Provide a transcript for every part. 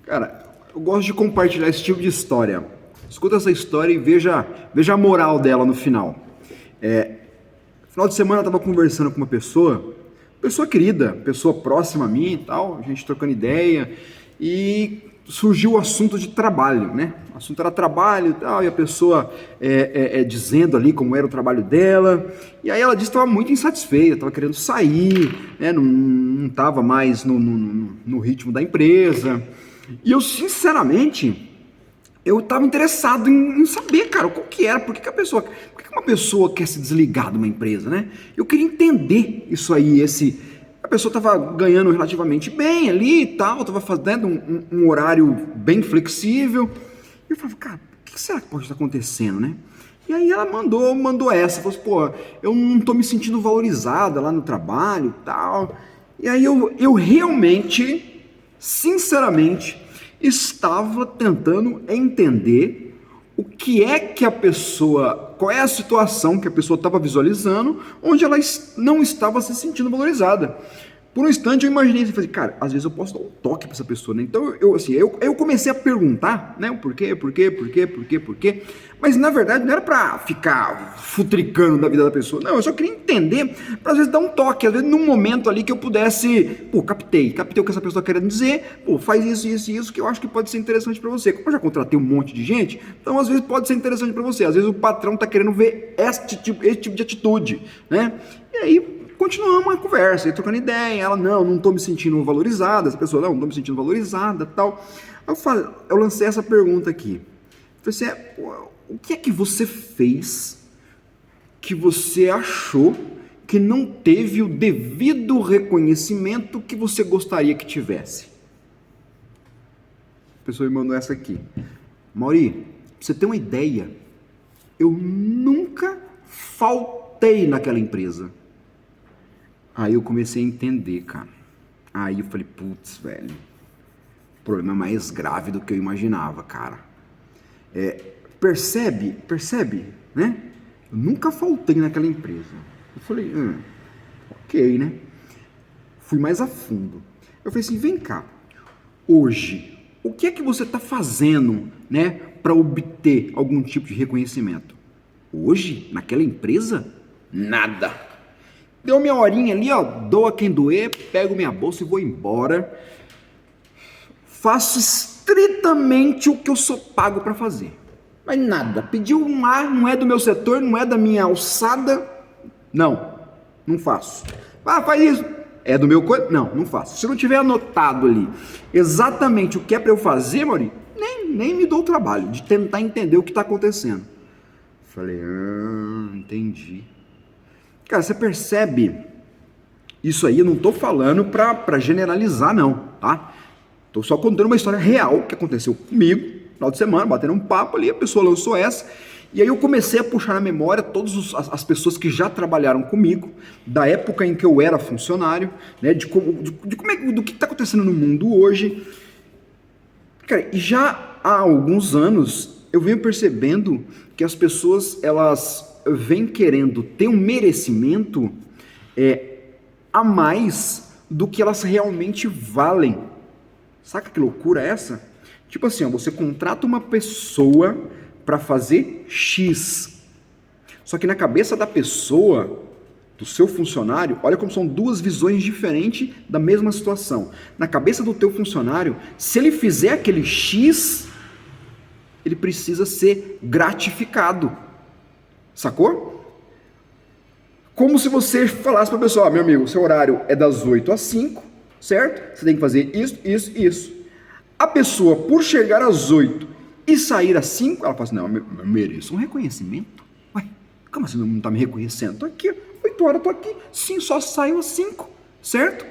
Cara, eu gosto de compartilhar esse tipo de história. Escuta essa história e veja a moral dela no final. Final de semana eu tava conversando com uma pessoa querida, pessoa próxima a mim e tal, a gente trocando ideia, e surgiu o assunto de trabalho, né? O assunto era trabalho e tal, e a pessoa dizendo ali como era o trabalho dela, e aí ela disse que estava muito insatisfeita, estava querendo sair, né? Não estava mais no ritmo da empresa. E eu, sinceramente, eu estava interessado em saber, cara, qual que era, por que uma pessoa quer se desligar de uma empresa, né? Eu queria entender isso aí, a pessoa estava ganhando relativamente bem ali e tal, estava fazendo um horário bem flexível. E eu falava, cara, o que será que pode estar acontecendo, né? E aí ela mandou essa, falou assim, pô, eu não tô me sentindo valorizada lá no trabalho e tal. E aí eu realmente, sinceramente, estava tentando entender o que é que a pessoa, qual é a situação que a pessoa estava visualizando, onde ela não estava se sentindo valorizada. Por um instante eu imaginei assim, falei, cara, às vezes eu posso dar um toque para essa pessoa, né? Então eu comecei a perguntar, né? O porquê, por quê. Mas na verdade não era para ficar futricando da vida da pessoa, não, eu só queria entender, para às vezes dar um toque, às vezes num momento ali que eu pudesse, pô, captei o que essa pessoa querendo dizer, pô, faz isso que eu acho que pode ser interessante para você. Como eu já contratei um monte de gente, então às vezes pode ser interessante para você, às vezes o patrão tá querendo ver esse tipo de atitude, né? E aí continuamos a conversa, e trocando ideia, ela, não tô me sentindo valorizada, essa pessoa, não tô me sentindo valorizada, tal. Eu lancei essa pergunta aqui. Eu falei assim, o que é que você fez que você achou que não teve o devido reconhecimento que você gostaria que tivesse? A pessoa me mandou essa aqui. Mauri, pra você ter uma ideia, eu nunca faltei naquela empresa. Aí eu comecei a entender, cara. Aí eu falei, putz, velho, o problema é mais grave do que eu imaginava, cara. Percebe, né? Eu nunca faltei naquela empresa. Eu falei, ok, né? Fui mais a fundo. Eu falei assim, vem cá, hoje, o que é que você está fazendo, né, para obter algum tipo de reconhecimento? Hoje, naquela empresa, nada. Deu minha horinha ali, ó, doa quem doer, pego minha bolsa e vou embora. Faço estritamente o que eu sou pago para fazer. Mas nada, pediu um ar, não é do meu setor, não é da minha alçada. Não faço. Ah, faz isso. É do meu coisa? Não faço. Se não tiver anotado ali exatamente o que é para eu fazer, Maurício, nem me dou o trabalho de tentar entender o que está acontecendo. Falei, entendi. Cara, você percebe isso aí? Eu não tô falando pra generalizar, não, tá? Tô só contando uma história real que aconteceu comigo, no final de semana, batendo um papo ali, a pessoa lançou essa, e aí eu comecei a puxar na memória todas as pessoas que já trabalharam comigo, da época em que eu era funcionário, né, do que tá acontecendo no mundo hoje. Cara, e já há alguns anos eu venho percebendo que as pessoas, elas vêm querendo ter um merecimento a mais do que elas realmente valem. Saca que loucura é essa? Tipo assim, ó, você contrata uma pessoa para fazer X. Só que na cabeça da pessoa, do seu funcionário, olha como são duas visões diferentes da mesma situação. Na cabeça do teu funcionário, se ele fizer aquele X, ele precisa ser gratificado. Sacou? Como se você falasse para a pessoa, meu amigo, seu horário é das 8 às 5, certo? Você tem que fazer isso. A pessoa, por chegar às 8 e sair às 5, ela fala assim, não, eu mereço um reconhecimento. Ué, como assim não está me reconhecendo? Estou aqui, 8 horas, estou aqui. Sim, só saiu às 5, certo?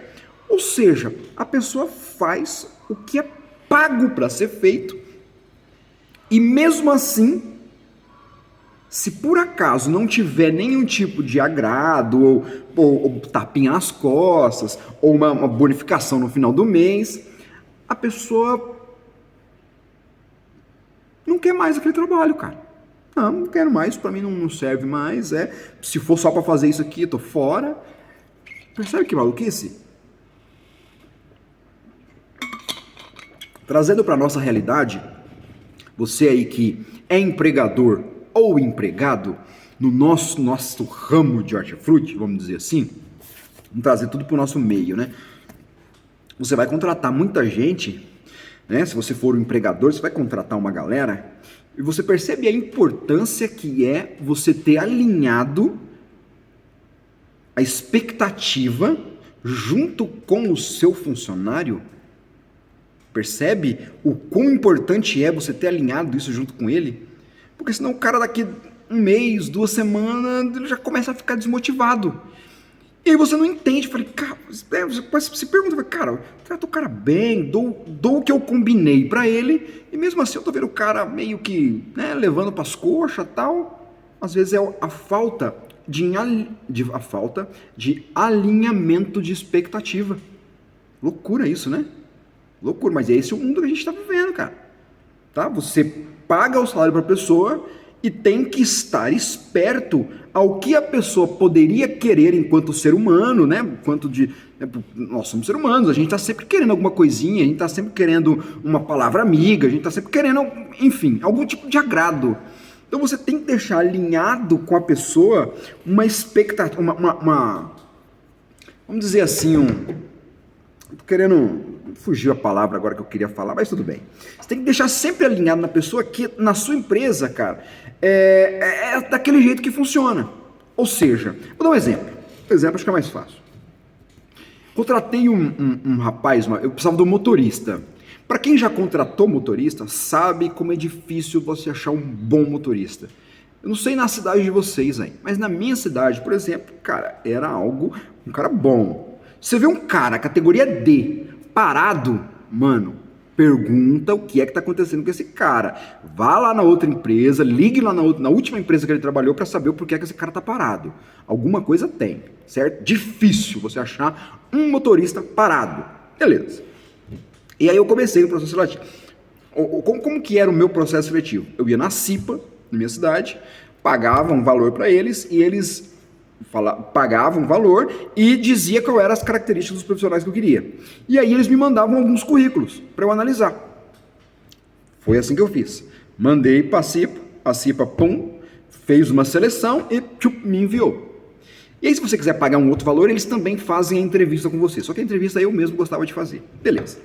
Ou seja, a pessoa faz o que é pago para ser feito e mesmo assim, se por acaso não tiver nenhum tipo de agrado, ou tapinha nas costas, ou uma bonificação no final do mês, a pessoa não quer mais aquele trabalho, cara. Não quero mais, para mim não serve mais. Se for só para fazer isso aqui, eu tô fora. Percebe que maluquice? Trazendo para nossa realidade, você aí que é empregador ou empregado, no nosso ramo de hortifruti, vamos dizer assim, vamos trazer tudo para o nosso meio, né? Você vai contratar muita gente, né? Se você for um empregador, você vai contratar uma galera, e você percebe a importância que é você ter alinhado a expectativa junto com o seu funcionário. Percebe o quão importante é você ter alinhado isso junto com ele? Porque senão o cara daqui um mês, 2 semanas, ele já começa a ficar desmotivado. E aí você não entende. Falei, cara, você se pergunta, cara, eu trato o cara bem, dou o que eu combinei pra ele, e mesmo assim eu tô vendo o cara meio que, né, levando pras coxas e tal. Às vezes é a falta de alinhamento de expectativa. Loucura isso, né? Loucura, mas é esse o mundo que a gente tá vivendo, cara. Tá? Você paga o salário pra pessoa e tem que estar esperto ao que a pessoa poderia querer enquanto ser humano, né? Nós somos seres humanos, a gente está sempre querendo alguma coisinha, a gente está sempre querendo uma palavra amiga, a gente está sempre querendo, enfim, algum tipo de agrado. Então você tem que deixar alinhado com a pessoa uma expectativa, vamos dizer assim, tô querendo, fugiu a palavra agora que eu queria falar, mas tudo bem. Você tem que deixar sempre alinhado na pessoa que na sua empresa, cara, é daquele jeito que funciona. Ou seja, vou dar um exemplo. Exemplo acho que é mais fácil. Contratei um rapaz, eu precisava de um motorista. Para quem já contratou motorista, sabe como é difícil você achar um bom motorista. Eu não sei na cidade de vocês aí, mas na minha cidade, por exemplo, cara, era um cara bom. Você vê um cara, categoria D, parado, mano, pergunta o que é que tá acontecendo com esse cara. Vá lá na outra empresa, ligue lá na última empresa que ele trabalhou para saber o porquê que esse cara tá parado. Alguma coisa tem, certo? Difícil você achar um motorista parado. Beleza. E aí eu comecei o processo seletivo. Como que era o meu processo seletivo? Eu ia na CIPA, na minha cidade, pagava um valor para eles e eles pagavam um valor e dizia qual eram as características dos profissionais que eu queria. E aí eles me mandavam alguns currículos para eu analisar. Foi assim que eu fiz. Mandei para a CIPA, pum, fez uma seleção e me enviou. E aí se você quiser pagar um outro valor, eles também fazem a entrevista com você. Só que a entrevista eu mesmo gostava de fazer. Beleza.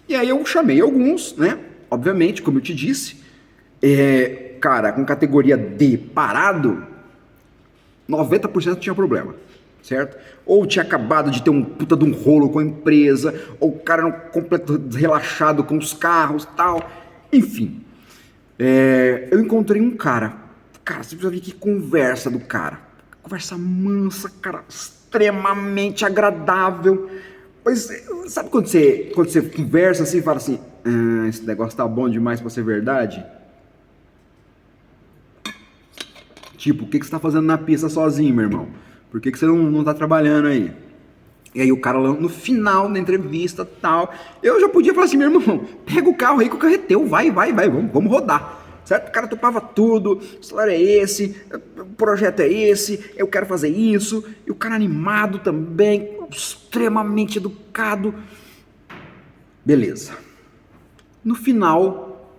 E aí eu chamei alguns, né? Obviamente, como eu te disse, cara, com categoria D parado, 90% tinha problema, certo? Ou tinha acabado de ter um puta de um rolo com a empresa, ou o cara era um completo relaxado com os carros e tal. Enfim, eu encontrei um cara, você precisa ver que conversa do cara. Conversa mansa, cara, extremamente agradável. Mas sabe quando você conversa assim e fala assim, esse negócio tá bom demais pra ser verdade? Tipo, o que você tá fazendo na pista sozinho, meu irmão? Por que você não tá trabalhando aí? E aí o cara no final da entrevista tal, eu já podia falar assim, meu irmão, pega o carro aí que o carro é teu, vai, vamos rodar. Certo? O cara topava tudo, o salário é esse, o projeto é esse, eu quero fazer isso, e o cara animado também, extremamente educado. Beleza. No final,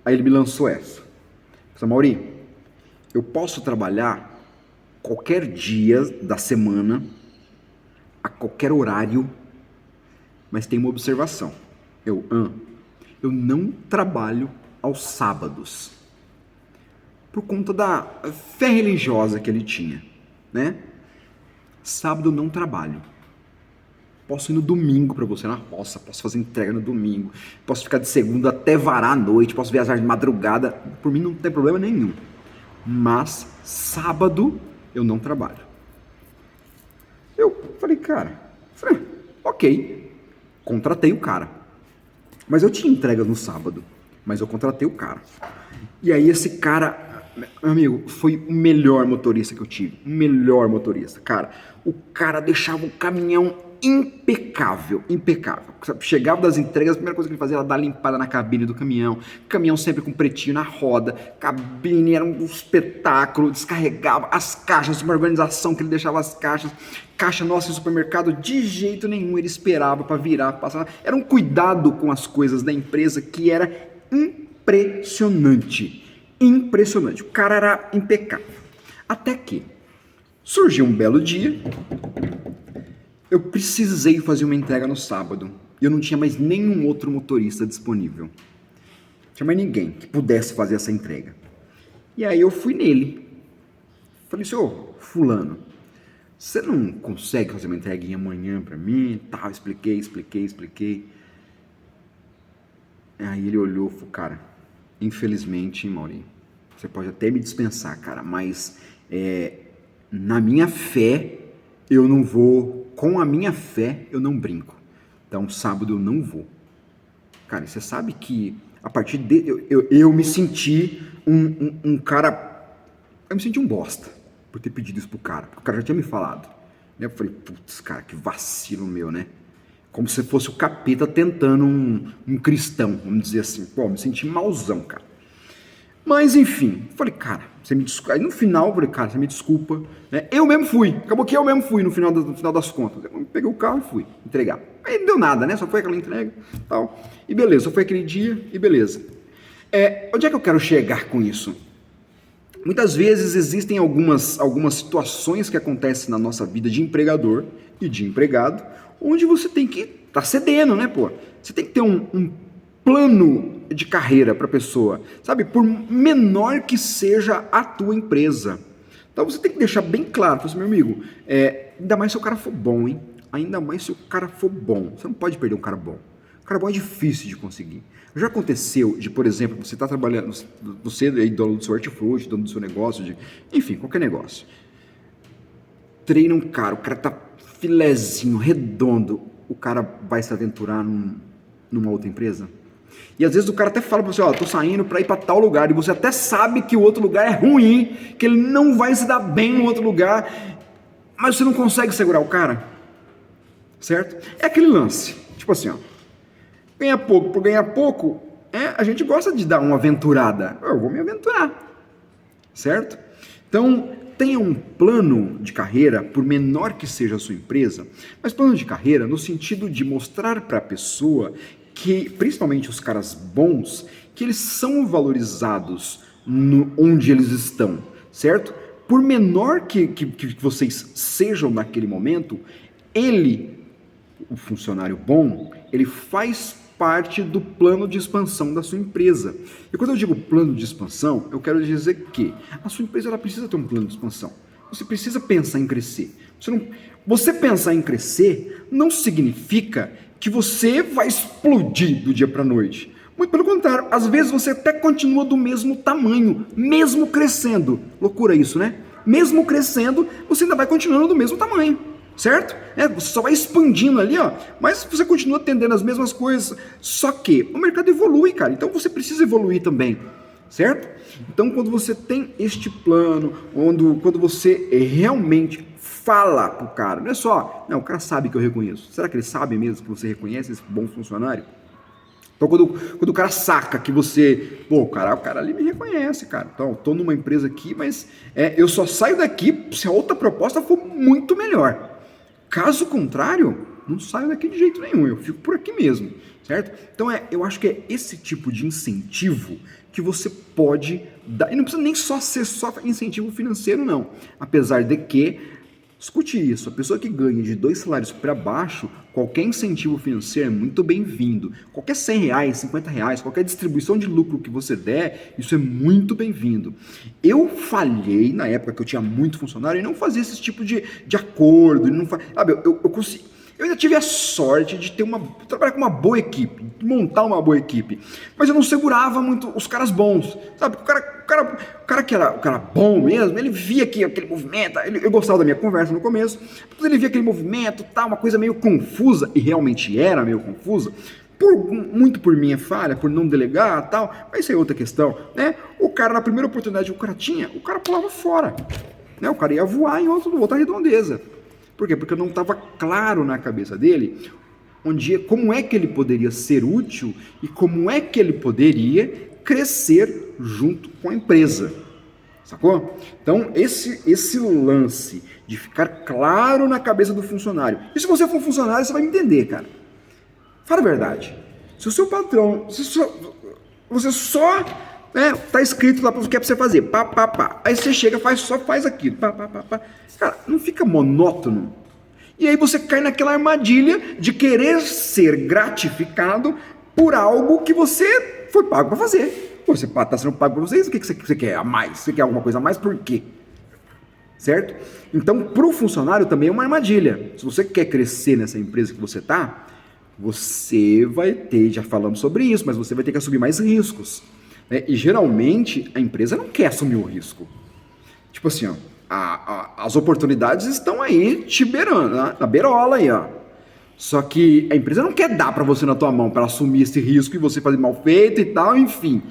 aí ele me lançou essa. Falei, Maurinho, eu posso trabalhar qualquer dia da semana, a qualquer horário, mas tem uma observação. Eu não trabalho aos sábados, por conta da fé religiosa que ele tinha, né? Sábado eu não trabalho. Posso ir no domingo para você na roça, posso fazer entrega no domingo, posso ficar de segunda até varar à noite, posso viajar de madrugada, por mim não tem problema nenhum. Mas sábado eu não trabalho. Eu falei, ok, contratei o cara, mas eu tinha entrega no sábado, mas eu contratei o cara. E aí esse cara, meu amigo, foi o melhor motorista que eu tive, o melhor motorista, cara. O cara deixava o caminhão impecável, impecável. Chegava das entregas, a primeira coisa que ele fazia era dar limpada na cabine do caminhão, caminhão sempre com pretinho na roda, cabine era um espetáculo, descarregava as caixas, uma organização que ele deixava as caixas, caixa nossa em supermercado, de jeito nenhum ele esperava para virar, passar, era um cuidado com as coisas da empresa que era impressionante, impressionante, o cara era impecável, até que surgiu um belo dia, eu precisei fazer uma entrega no sábado e eu não tinha mais nenhum outro motorista disponível. Não tinha mais ninguém que pudesse fazer essa entrega. E aí eu fui nele. Falei, senhor, fulano, você não consegue fazer uma entreguinha amanhã pra mim? Tal, expliquei. Aí ele olhou e falou, cara, infelizmente, Maurinho, você pode até me dispensar, cara, mas na minha fé eu não vou... Com a minha fé, eu não brinco. Então, sábado eu não vou. Cara, você sabe que a partir de... Eu me senti um cara... Eu me senti um bosta por ter pedido isso pro cara. Porque o cara já tinha me falado. Eu falei, putz, cara, que vacilo meu, né? Como se fosse o capeta tentando um cristão, vamos dizer assim. Pô, me senti mauzão, cara. Mas, enfim, falei, cara, você me desculpa. Aí no final, eu falei, cara, você me desculpa. Né? Eu mesmo fui, acabou que eu mesmo fui no final das contas. Eu peguei o carro e fui entregar. Aí não deu nada, né? Só foi aquela entrega e tal. E beleza, só foi aquele dia e beleza. Onde é que eu quero chegar com isso? Muitas vezes existem algumas situações que acontecem na nossa vida de empregador e de empregado, onde você tem que estar cedendo, né, pô? Você tem que ter um plano de carreira para a pessoa, sabe? Por menor que seja a tua empresa. Então você tem que deixar bem claro, assim, meu amigo, ainda mais se o cara for bom, hein? Ainda mais se o cara for bom. Você não pode perder um cara bom. Um cara bom é difícil de conseguir. Já aconteceu de, por exemplo, você está trabalhando, você é dono do seu hortifruti, dono do seu negócio, enfim, qualquer negócio. Treina um cara, o cara tá filezinho, redondo, o cara vai se aventurar numa outra empresa? E às vezes o cara até fala para você, tô saindo para ir para tal lugar, e você até sabe que o outro lugar é ruim, que ele não vai se dar bem no outro lugar, mas você não consegue segurar o cara, certo? É aquele lance, tipo assim, ganhar pouco por ganhar pouco, a gente gosta de dar uma aventurada, eu vou me aventurar, certo? Então, tenha um plano de carreira, por menor que seja a sua empresa, mas plano de carreira no sentido de mostrar para a pessoa que, principalmente os caras bons, que eles são valorizados onde eles estão, certo? Por menor que vocês sejam naquele momento, o funcionário bom, ele faz parte do plano de expansão da sua empresa. E quando eu digo plano de expansão, eu quero dizer que a sua empresa ela precisa ter um plano de expansão. Você precisa pensar em crescer. Você pensar em crescer não significa que você vai explodir do dia para a noite. Muito pelo contrário, às vezes você até continua do mesmo tamanho, mesmo crescendo. Loucura isso, né? Mesmo crescendo, você ainda vai continuando do mesmo tamanho, certo? Você só vai expandindo ali, mas você continua atendendo as mesmas coisas. Só que o mercado evolui, cara, então você precisa evoluir também, certo? Então, quando você tem este plano, quando você realmente fala pro cara, não é só, o cara sabe que eu reconheço. Será que ele sabe mesmo que você reconhece esse bom funcionário? Então, quando o cara saca que você, o cara ali me reconhece, cara. Então, tô numa empresa aqui, mas eu só saio daqui se a outra proposta for muito melhor. Caso contrário, não saio daqui de jeito nenhum, eu fico por aqui mesmo, certo? Então, eu acho que é esse tipo de incentivo que você pode dar, e não precisa nem só ser só incentivo financeiro, não. Apesar de que, escute isso, a pessoa que ganha de 2 salários para baixo, qualquer incentivo financeiro é muito bem-vindo. Qualquer R$100, R$50, qualquer distribuição de lucro que você der, isso é muito bem-vindo. Eu falhei na época que eu tinha muito funcionário e não fazia esse tipo de acordo. Eu ainda tive a sorte de trabalhar com uma boa equipe, montar uma boa equipe, mas eu não segurava muito os caras bons, sabe? O cara que era o cara bom mesmo, ele via aquele movimento, eu gostava da minha conversa no começo, mas ele via aquele movimento, uma coisa meio confusa, e realmente era meio confusa, muito por minha falha, por não delegar mas isso é outra questão, né? O cara, na primeira oportunidade que o cara tinha, o cara pulava fora, né? O cara ia voar em outra redondeza. Por quê? Porque não estava claro na cabeça dele como é que ele poderia ser útil e como é que ele poderia crescer junto com a empresa. Sacou? Então, esse lance de ficar claro na cabeça do funcionário. E se você for funcionário, você vai me entender, cara. Fala a verdade. Se o seu patrão, você só tá escrito lá o que é pra você fazer, pá, pá, pá. Aí você chega, só faz aquilo, pá, pá, pá, pá. Cara, não fica monótono? E aí você cai naquela armadilha de querer ser gratificado por algo que você foi pago para fazer. Pô, você está sendo pago para você, o que você quer a mais? Você quer alguma coisa a mais, por quê? Certo? Então, para o funcionário também é uma armadilha. Se você quer crescer nessa empresa que você está, você vai ter, já falamos sobre isso, mas você vai ter que assumir mais riscos. Né? E geralmente a empresa não quer assumir o risco. Tipo assim, ó, as oportunidades estão aí te beirando, na beirola aí, ó. Só que a empresa não quer dar para você na tua mão para assumir esse risco e você fazer mal feito e tal, enfim.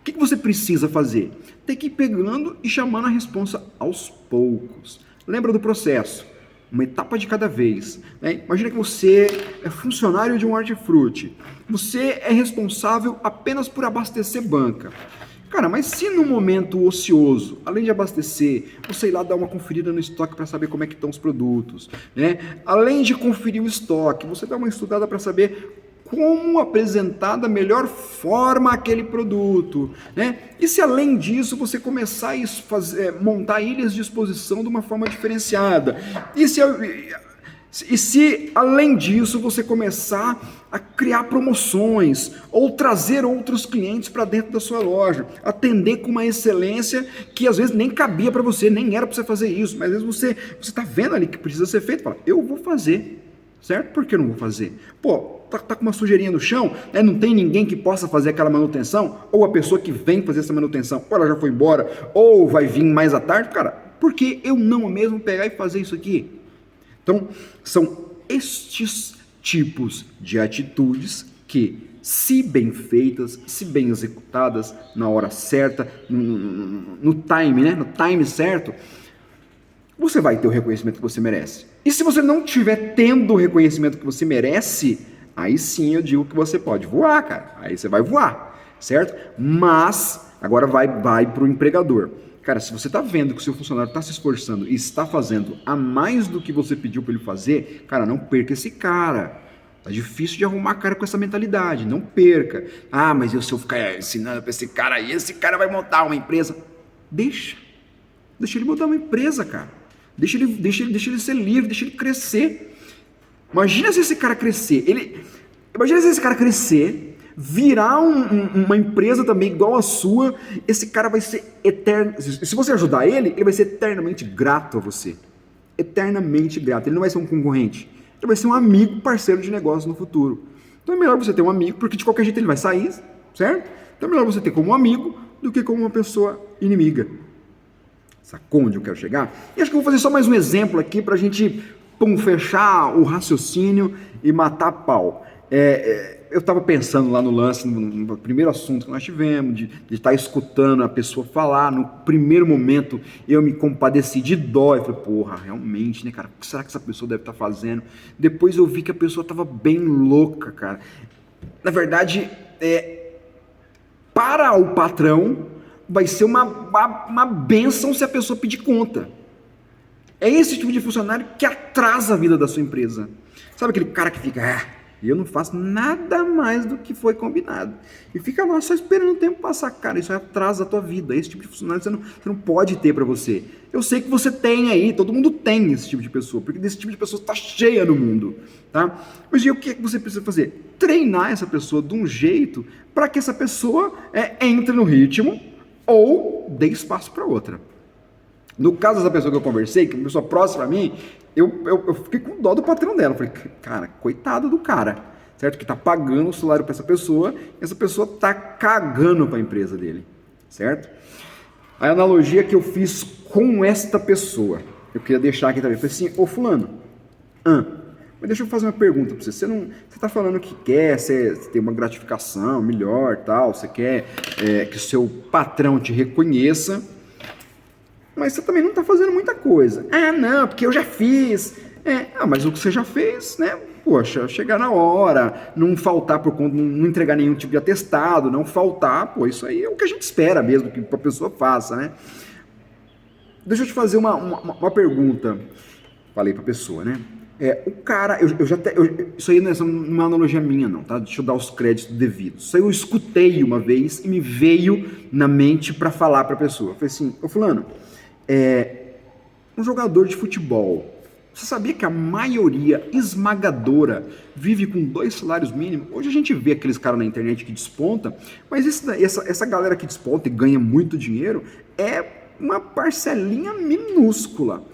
O que você precisa fazer? Tem que ir pegando e chamando a responsa aos poucos. Lembra do processo? Uma etapa de cada vez. Né? Imagina que você é funcionário de um hortifruti. Você é responsável apenas por abastecer banca. Cara, mas se no momento ocioso, além de abastecer, você ir lá dar uma conferida no estoque para saber como é que estão os produtos, né? Além de conferir o estoque, você dá uma estudada para saber como apresentar da melhor forma aquele produto, né? E se além disso você começar a montar ilhas de exposição de uma forma diferenciada? E se além disso você começar a criar promoções ou trazer outros clientes para dentro da sua loja, atender com uma excelência que às vezes nem cabia para você, nem era para você fazer isso, mas às vezes você está vendo ali que precisa ser feito, fala, eu vou fazer, certo? Por que eu não vou fazer? Pô, tá com uma sujeirinha no chão, né? Não tem ninguém que possa fazer aquela manutenção, ou a pessoa que vem fazer essa manutenção, ou ela já foi embora, ou vai vir mais à tarde, cara, por que eu não mesmo pegar e fazer isso aqui? Então, são estes tipos de atitudes que, se bem feitas, se bem executadas, na hora certa, no time, né? No time certo, você vai ter o reconhecimento que você merece. E se você não estiver tendo o reconhecimento que você merece, aí sim eu digo que você pode voar, cara. Aí você vai voar, certo? Mas, agora vai para o empregador. Cara, se você está vendo que o seu funcionário está se esforçando e está fazendo a mais do que você pediu para ele fazer, cara, não perca esse cara. Tá difícil de arrumar cara com essa mentalidade, não perca. Ah, mas se eu ficar ensinando para esse cara aí, esse cara vai montar uma empresa. Deixa ele montar uma empresa, cara. Deixa ele ser livre, deixa ele crescer. Imagina se esse cara crescer, virar uma empresa também igual a sua, esse cara vai ser eterno. Se você ajudar ele vai ser eternamente grato a você. Eternamente grato. Ele não vai ser um concorrente. Ele vai ser um amigo, parceiro de negócio no futuro. Então é melhor você ter um amigo, porque de qualquer jeito ele vai sair, certo? Então é melhor você ter como um amigo do que como uma pessoa inimiga. Sacou onde eu quero chegar? E acho que eu vou fazer só mais um exemplo aqui pra gente fechar o raciocínio e matar pau. Eu estava pensando lá no lance, no primeiro assunto que nós tivemos, de estar escutando a pessoa falar. No primeiro momento eu me compadeci de dó. Eu falei, porra, realmente, né, cara? O que será que essa pessoa deve estar fazendo? Depois eu vi que a pessoa estava bem louca, cara. Na verdade, para o patrão, vai ser uma bênção se a pessoa pedir conta. É esse tipo de funcionário que atrasa a vida da sua empresa. Sabe aquele cara que fica, eu não faço nada mais do que foi combinado. E fica lá só esperando o tempo passar. Cara, isso atrasa a tua vida. Esse tipo de funcionário você não pode ter para você. Eu sei que você tem aí, todo mundo tem esse tipo de pessoa, porque desse tipo de pessoa está cheia no mundo. Tá? Mas e o que você precisa fazer? Treinar essa pessoa de um jeito para que essa pessoa entre no ritmo ou dê espaço para outra. No caso dessa pessoa que eu conversei, que é uma pessoa próxima a mim, eu fiquei com dó do patrão dela. Eu falei, cara, coitado do cara, certo? Que tá pagando o salário para essa pessoa, e essa pessoa tá cagando para a empresa dele, certo? A analogia que eu fiz com esta pessoa, eu queria deixar aqui também. Eu falei assim, ô fulano, mas deixa eu fazer uma pergunta para você. Você tá falando que quer ter uma gratificação melhor, tal, você quer que o seu patrão te reconheça, mas você também não está fazendo muita coisa. Ah, não, porque eu já fiz. Mas o que você já fez, né? Poxa, chegar na hora, não faltar por conta, não entregar nenhum tipo de atestado, não faltar, pô, isso aí é o que a gente espera mesmo que a pessoa faça, né? Deixa eu te fazer uma pergunta. Falei pra pessoa, né? O cara, isso aí não é uma analogia minha, não, tá? Deixa eu dar os créditos devidos. Isso aí eu escutei uma vez e me veio na mente pra falar pra pessoa. Eu falei assim, ô fulano, um jogador de futebol, você sabia que a maioria esmagadora vive com 2 salários mínimos? Hoje a gente vê aqueles caras na internet que despontam, mas essa galera que desponta e ganha muito dinheiro é uma parcelinha minúscula.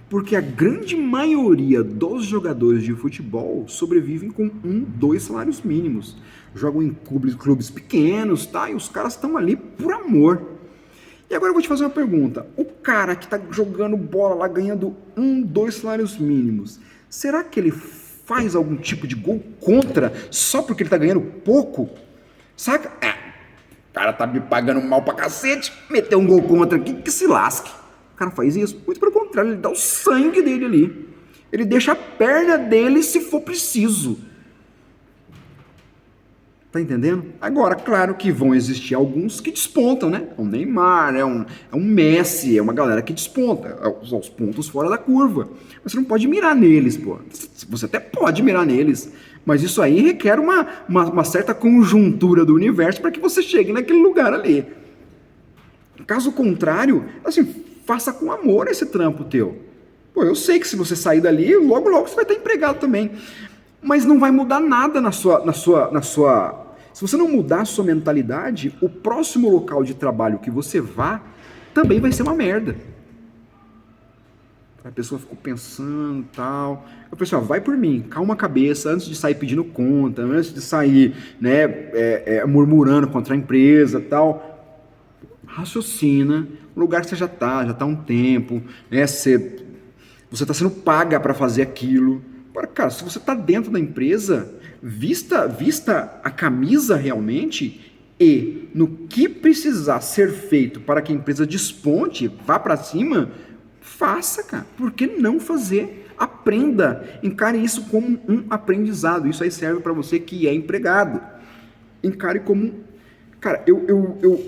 Porque a grande maioria dos jogadores de futebol sobrevivem com 1, 2 salários mínimos. Jogam em clubes pequenos, tá? E os caras estão ali por amor. E agora eu vou te fazer uma pergunta. O cara que está jogando bola lá, ganhando 1, 2 salários mínimos, será que ele faz algum tipo de gol contra só porque ele está ganhando pouco? Saca? O cara tá me pagando mal pra cacete, meteu um gol contra aqui, que se lasque. O cara faz isso? Muito pelo contrário, ele dá o sangue dele ali. Ele deixa a perna dele se for preciso. Tá entendendo? Agora, claro que vão existir alguns que despontam, né? O Neymar, é um Messi, é uma galera que desponta, aos pontos fora da curva. Mas você não pode mirar neles, pô. Você até pode mirar neles, mas isso aí requer uma certa conjuntura do universo para que você chegue naquele lugar ali. Caso contrário, assim, faça com amor esse trampo teu. Pô, eu sei que se você sair dali, logo você vai estar empregado também. Mas não vai mudar nada na sua. Se você não mudar a sua mentalidade, o próximo local de trabalho que você vá também vai ser uma merda. A pessoa ficou pensando e tal. Eu pensei, vai por mim, calma a cabeça, antes de sair pedindo conta, antes de sair, né, murmurando contra a empresa e tal. Raciocina, no lugar que você já tá há um tempo, né? Você está sendo paga para fazer aquilo. Agora, cara, se você está dentro da empresa, vista a camisa realmente e no que precisar ser feito para que a empresa desponte, vá para cima, faça, cara. Por que não fazer? Aprenda. Encare isso como um aprendizado. Isso aí serve para você que é empregado. Encare como... Cara, eu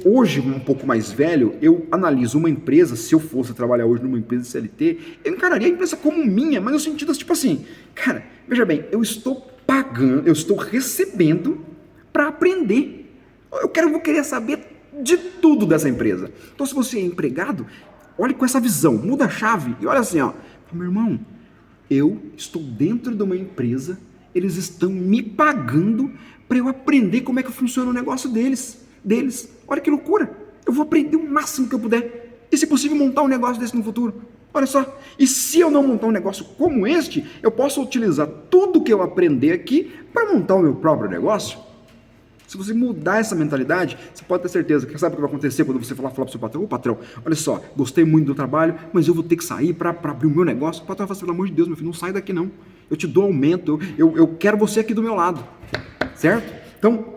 hoje, um pouco mais velho, eu analiso uma empresa, se eu fosse trabalhar hoje numa empresa CLT, eu encararia a empresa como minha, mas no sentido tipo assim, cara, veja bem, eu estou pagando, eu estou recebendo para aprender. Eu vou querer saber de tudo dessa empresa. Então, se você é empregado, olhe com essa visão, muda a chave e olha assim, ó, meu irmão, eu estou dentro de uma empresa, eles estão me pagando para eu aprender como é que funciona o negócio deles. Olha que loucura. Eu vou aprender o máximo que eu puder. E se possível montar um negócio desse no futuro. Olha só. E se eu não montar um negócio como este, eu posso utilizar tudo que eu aprender aqui para montar o meu próprio negócio. Se você mudar essa mentalidade, você pode ter certeza que sabe o que vai acontecer quando você falar para o seu patrão, ô patrão, olha só, gostei muito do trabalho, mas eu vou ter que sair para abrir o meu negócio. O patrão vai falar, pelo amor de Deus, meu filho, não sai daqui não. Eu te dou aumento, eu quero você aqui do meu lado. Certo? Então,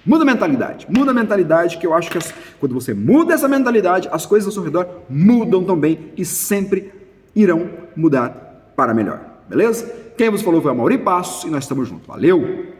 muda a mentalidade, que eu acho que quando você muda essa mentalidade, as coisas ao seu redor mudam também e sempre irão mudar para melhor. Beleza? Quem vos falou foi a Mauri Passos e nós estamos juntos. Valeu!